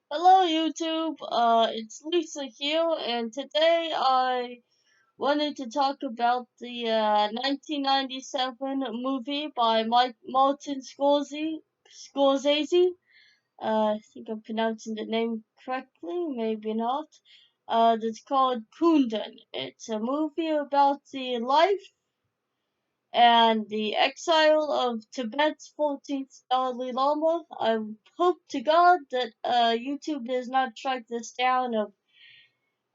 Hello YouTube, it's Lisa here, and today I wanted to talk about the 1997 movie by Martin Scoresese. I think I'm pronouncing the name correctly, maybe not. That's called Kundun. It's a movie about the life and the exile of Tibet's 14th Dalai Lama. I hope to God that YouTube does not track this down of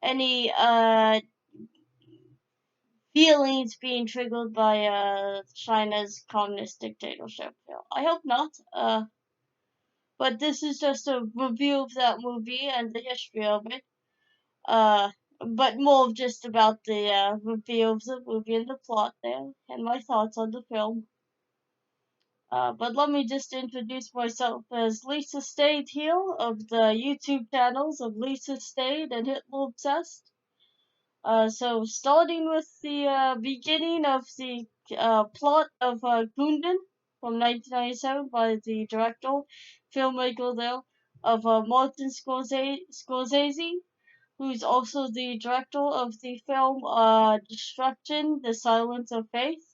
any feelings being triggered by China's communist dictatorship. I hope not. But this is just a review of that movie and the history of it. Uh, but more of just about the review of the movie and the plot there, and my thoughts on the film. But let me just introduce myself as Lisa Stade here of the YouTube channels of Lisa Stade and Hitler Obsessed. So starting with the beginning of the plot of Kundun from 1997 by the director, filmmaker there of Martin Scorsese, who's also the director of the film Destruction: The Silence of Faith,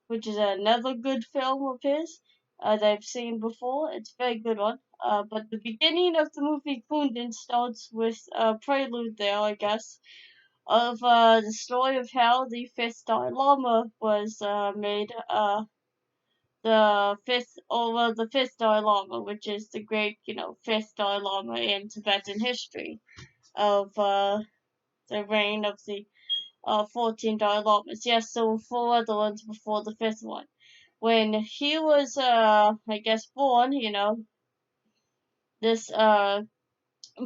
which is another good film of his that I've seen before. It's a very good one. But the beginning of the movie Kundun starts with a prelude there, I guess, of the story of how the fifth Dalai Lama was made the fifth Dalai Lama, which is the great, fifth Dalai Lama in Tibetan history of the reign of the 14 Dalai Lamas. Yes, there were four other ones before the fifth one. When he was, I guess, born, this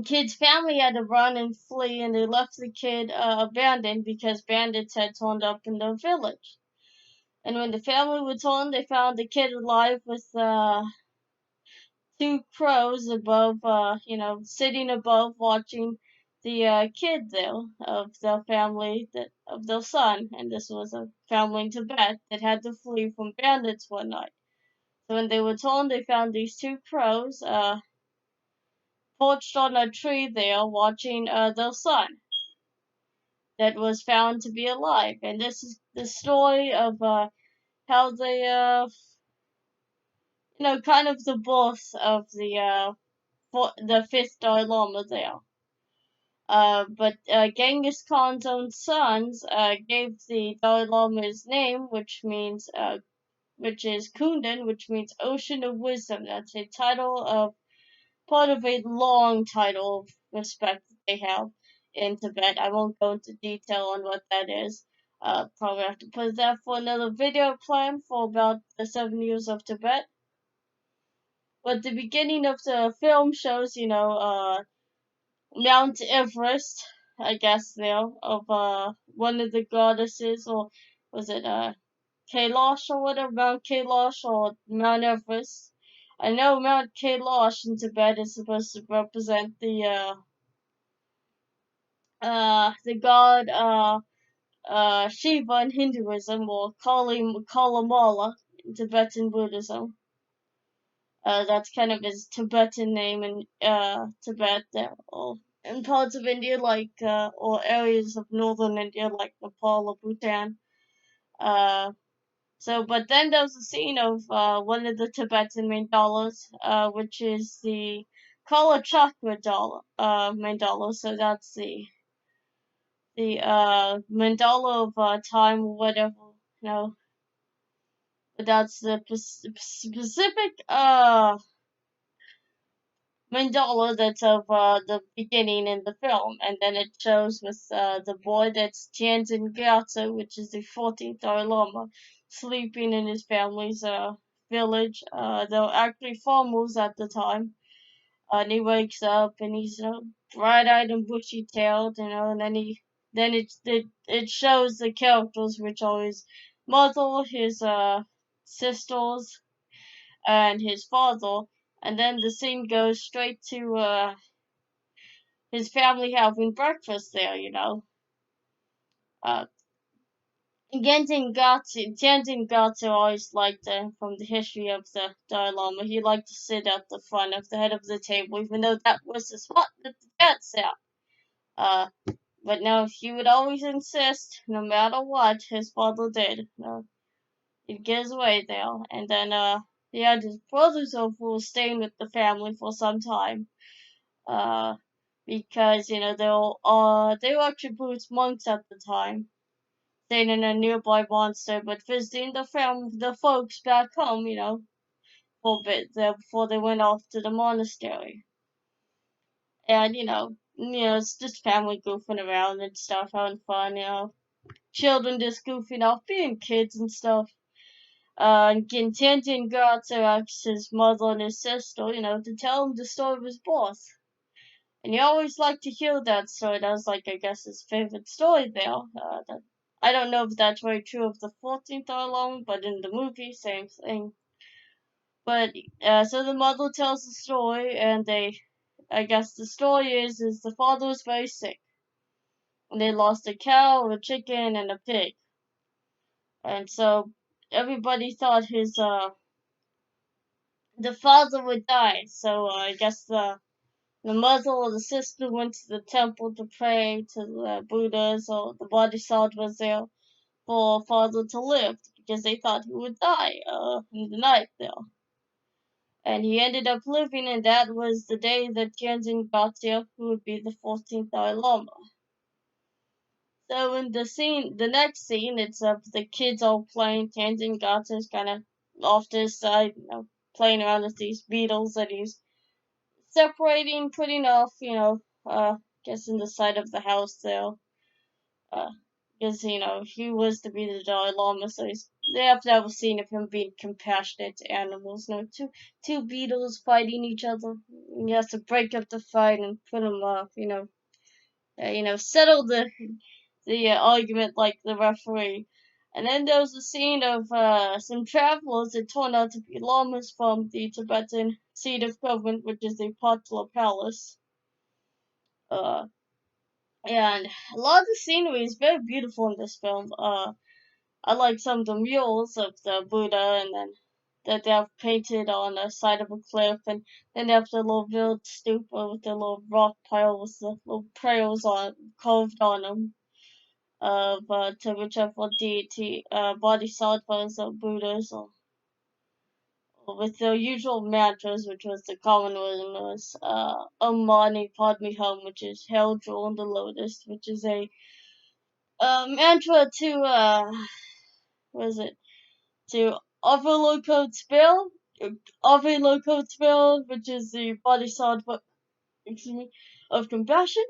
kid's family had to run and flee, and they left the kid abandoned because bandits had turned up in the village. And when the family returned, they found the kid alive with two crows above, sitting above, watching the kid there of their family, of their son. And this was a family in Tibet that had to flee from bandits one night. So when they returned, they found these two crows perched on a tree there, watching their son that was found to be alive. And this is the story of how they, kind of the birth of the fifth Dalai Lama there. But Genghis Khan's own sons gave the Dalai Lama his name, which is Kundun, which means Ocean of Wisdom. That's a title of part of a long title of respect that they have in Tibet. I won't go into detail on what that is. Probably have to put that for another video plan for about the 7 years of Tibet. But the beginning of the film shows, Mount Everest, I guess there, of one of the goddesses, or was it Kailash or whatever, Mount Kailash or Mount Everest. I know Mount Kailash in Tibet is supposed to represent the god Shiva in Hinduism, or Kalamala in Tibetan Buddhism. That's kind of his Tibetan name in Tibet there, or in parts of India or areas of northern India like Nepal or Bhutan. But then there's a scene of one of the Tibetan mandalas, which is the Kala Chakra mandala. So that's the mandala of time or whatever, you know. But that's the specific mandala that's of the beginning in the film, and then it shows with the boy that's Tenzin Gyatso, which is the 14th Dalai Lama, sleeping in his family's village. They're actually farmers at the time. And he wakes up and he's bright-eyed and bushy-tailed, and then it shows the characters, which are his mother, his sisters, and his father, and then the scene goes straight to his family having breakfast there. Uh, Tenzin Gyatso always liked, from the history of the Dalai Lama, he liked to sit at the front of the head of the table, even though that was the spot that the cat sat. Uh, but no, he would always insist, no matter what his father did, he'd get his way there. And then, he had his brothers over who were staying with the family for some time. Uh, because, they were actually Buddhist monks at the time, staying in a nearby monastery, but visiting the folks back home, for a bit there before they went off to the monastery. And, it's just family goofing around and stuff, having fun, children just goofing off, being kids and stuff. And Tenzin Gyatso asks his mother and his sister, to tell him the story of his birth. And he always liked to hear that story. That was, like, I guess, his favorite story there. I don't know if that's very true of the 14th hour long, but in the movie, same thing. But, so the mother tells the story, and I guess the story is the father was very sick. And they lost a cow, a chicken, and a pig. And so everybody thought the father would die. So, I guess the mother or the sister went to the temple to pray to the Buddhas or the Bodhisattvas there for father to live, because they thought he would die in the night there. And he ended up living, and that was the day that Tenzin Gyatso, who would be the 14th Dalai Lama. So in the next scene, it's of the kids all playing. Tenzin Gyatso's kind of off to his side, playing around with these beetles that he's separating, putting off, guess in the side of the house there. Uh, because, he was to be the Dalai Lama, so they have to have a scene of him being compassionate to animals. Two beetles fighting each other. And he has to break up the fight and put them off, settle the argument like the referee. And then there was a scene of some travelers that turned out to be lamas from the Tibetan seat of government, which is the Potala Palace. And a lot of the scenery is very beautiful in this film. I like some of the murals of the Buddha, and then that they have painted on the side of a cliff, and then they have the little village stupa with the little rock pile with the little prayers carved on them to whichever deity, bodhisattvas or Buddhas, or with their usual mantras, which was the common one was Om Mani Padme Hum, which is Hail Jewel in the Lotus, which is a mantra to what is it? To Avalokiteshvara, Avalokiteshvara, which is the bodhisattva, of compassion.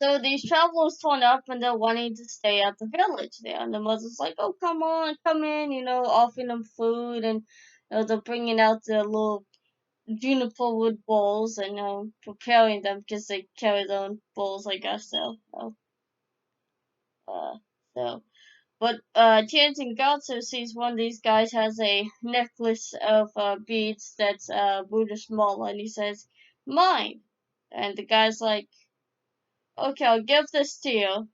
So these travelers turn up and they're wanting to stay at the village there, and the mother's like, "Oh, come on, come in," offering them food, and they're bringing out the little juniper wood bowls and preparing them because they carry their own bowls, I guess. Uh, so. But Tenzin Gyatso sees one of these guys has a necklace of beads that's Buddhist mala, and he says, "Mine." And the guy's like, "Okay, I'll give this to you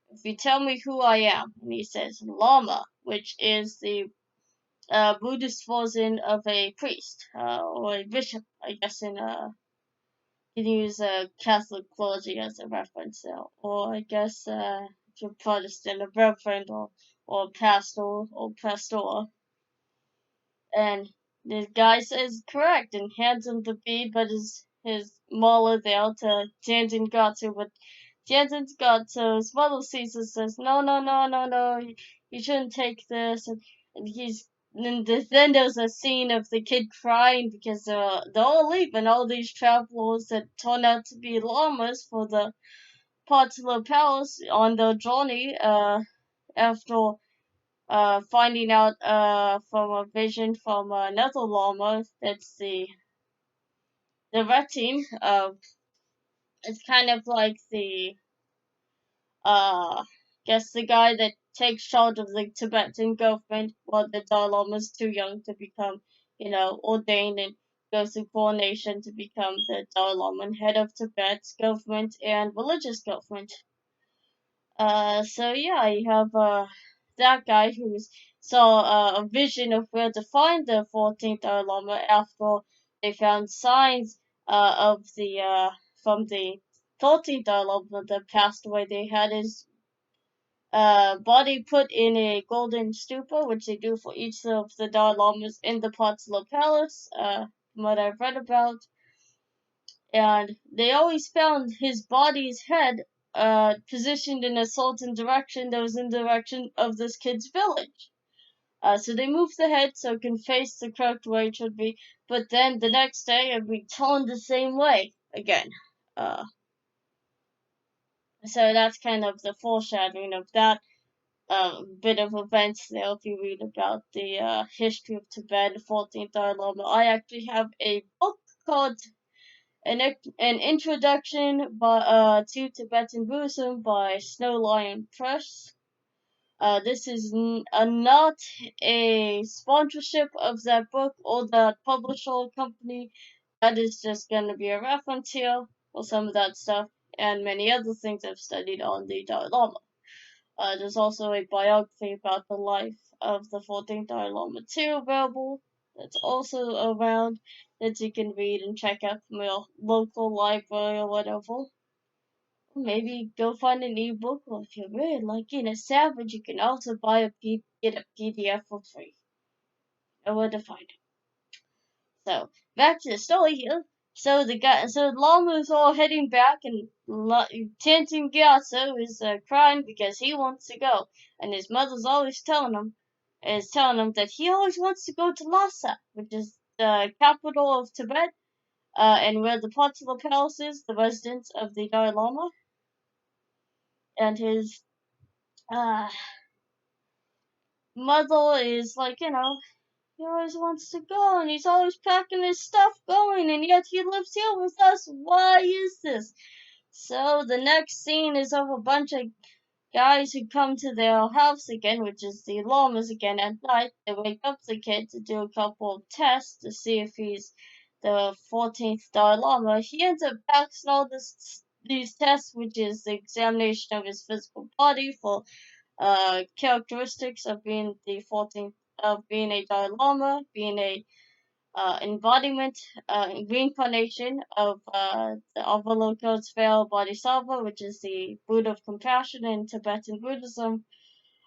if you tell me who I am." And he says, "Lama," which is the Buddhist version of a priest or a bishop, I guess. You can use Catholic clergy as a reference, or I guess if you're Protestant, a reverend or pastor or pastor. And the guy says correct and hands him the bead, but his mala there to Tenzin Gyatso, but Tenzin Gyatso's mother sees this, says, "No, no, no, no, no, you shouldn't take this," and then there's a scene of the kid crying because they're all leaving, all these travelers that turn out to be lamas for the Potala Palace on their journey, after finding out from a vision from another Lama, that's the red team. It's kind of like the guess the guy that takes charge of the Tibetan government while the Dalai Lama is too young to become, ordained and goes through coronation to become the Dalai Lama and head of Tibet's government and religious government. So yeah, you have that guy who saw a vision of where to find the 14th Dalai Lama after they found signs of the from the 14th Dalai Lama that passed away. They had his body put in a golden stupa, which they do for each of the Dalai Lamas in the Pottsville Palace, from what I've read about. And they always found his body's head positioned in a certain direction that was in the direction of this kid's village. So they moved the head so it can face the correct way it should be, but then the next day it would be turned the same way again. Uh, so that's kind of the foreshadowing of that bit of events there if you read about the history of Tibet, the 14th Dalai Lama. I actually have a book called an introduction to Tibetan Buddhism by Snow Lion Press. This is not a sponsorship of that book or that publisher company. That is just going to be a reference here for some of that stuff and many other things I've studied on the Dalai Lama. There's also a biography about the life of the 14th Dalai Lama too available. That's also around that you can read and check out from your local library or whatever. Maybe go find an ebook, or if you're really lucky and a savage, you can also get a PDF for free. Know where to find it. So back to the story here. So the llama is all heading back, and Tantan Gyatso is crying because he wants to go, and his mother's always telling him that he always wants to go to Lhasa, which is the capital of Tibet, and where the Pottsville Palace is, the residence of the Dalai Lama, and his uh, mother is like, he always wants to go, and he's always packing his stuff going, and yet he lives here with us. Why is this? So the next scene is of a bunch of guys who come to their house again, which is the llamas again at night. They wake up the kid to do a couple of tests to see if he's the 14th Dalai Lama. He ends up passing all these tests, which is the examination of his physical body for characteristics of being the 14th, of being a Dalai Lama, being a embodiment, reincarnation of the Avalokitesvara Bodhisattva, which is the Buddha of compassion in Tibetan Buddhism.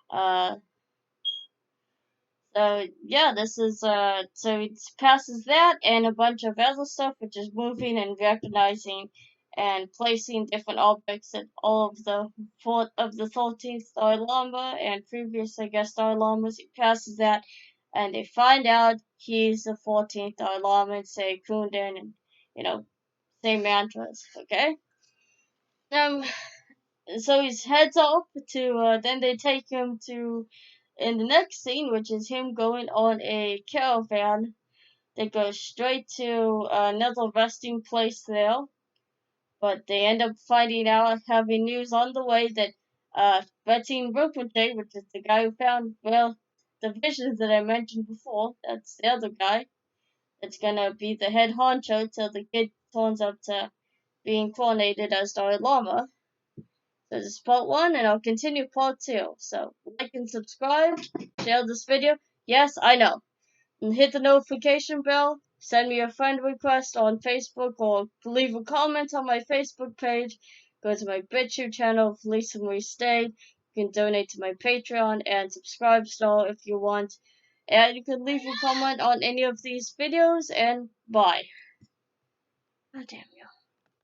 Uh, so yeah, this is so it passes that and a bunch of other stuff, which is moving and recognizing and placing different objects at all of the 13th Dalai Lama and previous, I guess, Dalai Lamas. He passes that, and they find out he's the 14th Dalai Lama and say Kundun and say mantras. Okay. Um. So he heads off to. Then they take him to in the next scene, which is him going on a caravan that goes straight to another resting place there. But they end up finding out, having news on the way that Betin Rinpoche, which is the guy who found, well, the visions that I mentioned before, that's the other guy, that's gonna be the head honcho till the kid turns up to being coronated as Dalai Lama. So this is part 1, and I'll continue part 2. So like and subscribe, share this video. Yes, I know. And hit the notification bell. Send me a friend request on Facebook, or leave a comment on my Facebook page. Go to my BitChute channel, Lisa Marie Stay. You can donate to my Patreon and subscribe still if you want. And you can leave a comment on any of these videos, and bye. God damn you.